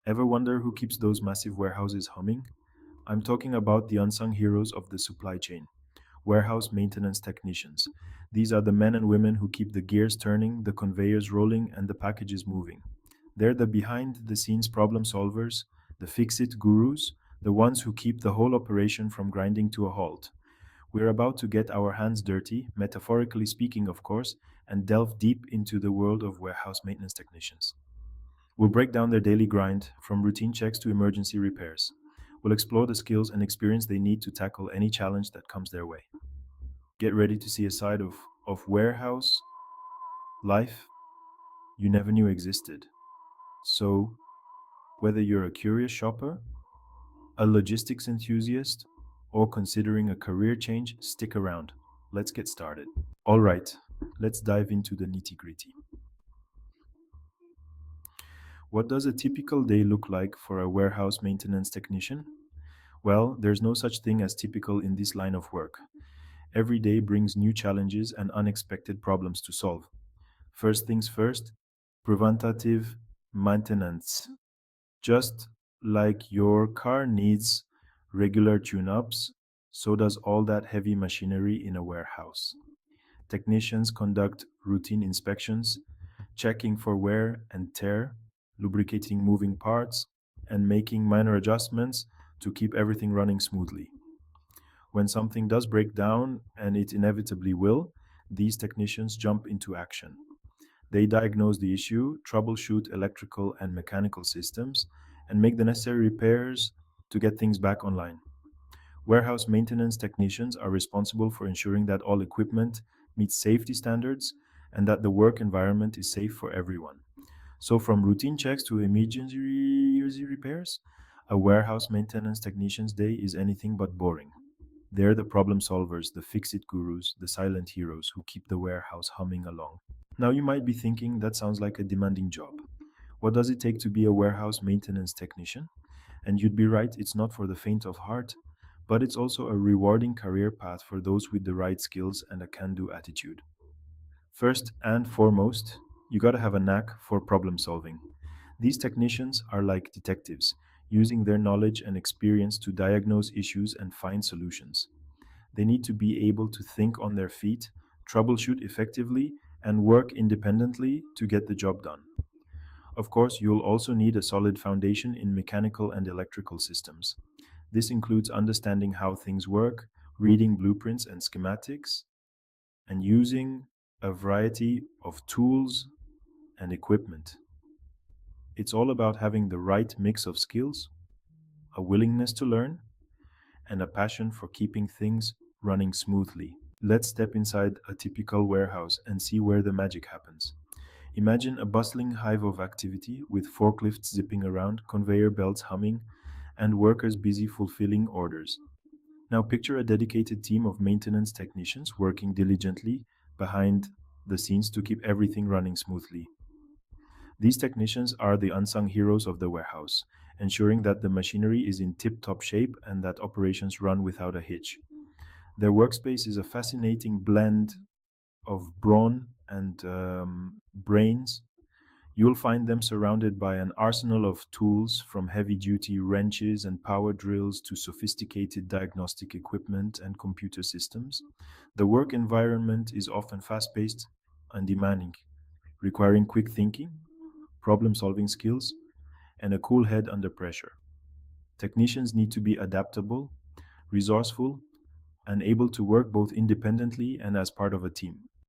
Ever wonder who keeps those massive warehouses humming? I'm talking about the unsung heroes of the supply chain, warehouse maintenance technicians. These are the men and women who keep the gears turning, the conveyors rolling, and the packages moving. They're the behind the scenes problem solvers, the fix it gurus, the ones who keep the whole operation from grinding to a halt. We're about to get our hands dirty, metaphorically speaking, of course, and delve deep into the world of warehouse maintenance technicians. We'll break down their daily grind, from routine checks to emergency repairs. We'll explore the skills and experience they need to tackle any challenge that comes their way. Get ready to see a side of warehouse life you never knew existed. So, whether you're a curious shopper, a logistics enthusiast, or considering a career change, stick around. Let's get started. All right, let's dive into the nitty gritty. What does a typical day look like for a warehouse maintenance technician? Well, there's no such thing as typical in this line of work. Every day brings new challenges and unexpected problems to solve. First things first, preventative maintenance. Just like your car needs regular tune ups, so does all that heavy machinery in a warehouse. Technicians conduct routine inspections, checking for wear and tear, lubricating moving parts, and making minor adjustments to keep everything running smoothly. When something does break down, and it inevitably will, these technicians jump into action. They diagnose the issue, troubleshoot electrical and mechanical systems, and make the necessary repairs to get things back online. Warehouse maintenance technicians are responsible for ensuring that all equipment meets safety standards and that the work environment is safe for everyone. So, from routine checks to emergency repairs, a warehouse maintenance technician's day is anything but boring. They're the problem solvers, the fix it gurus, the silent heroes who keep the warehouse humming along. Now, you might be thinking that sounds like a demanding job. What does it take to be a warehouse maintenance technician? And you'd be right, it's not for the faint of heart, but it's also a rewarding career path for those with the right skills and a can do attitude. First and foremost, you gotta have a knack for problem solving. These technicians are like detectives, using their knowledge and experience to diagnose issues and find solutions. They need to be able to think on their feet, troubleshoot effectively, and work independently to get the job done. Of course, you'll also need a solid foundation in mechanical and electrical systems. This includes understanding how things work, reading blueprints and schematics, and using a variety of tools and equipment. It's all about having the right mix of skills, a willingness to learn, and a passion for keeping things running smoothly. Let's step inside a typical warehouse and see where the magic happens. Imagine a bustling hive of activity with forklifts zipping around, conveyor belts humming, and workers busy fulfilling orders. Now picture a dedicated team of maintenance technicians working diligently behind the scenes to keep everything running smoothly. These technicians are the unsung heroes of the warehouse, ensuring that the machinery is in tip top shape and that operations run without a hitch. Their workspace is a fascinating blend of brawn and brains. You'll find them surrounded by an arsenal of tools, from heavy duty wrenches and power drills to sophisticated diagnostic equipment and computer systems. The work environment is often fast paced and demanding, requiring quick thinking, problem solving skills, and a cool head under pressure. Technicians need to be adaptable, resourceful, and able to work both independently and as part of a team.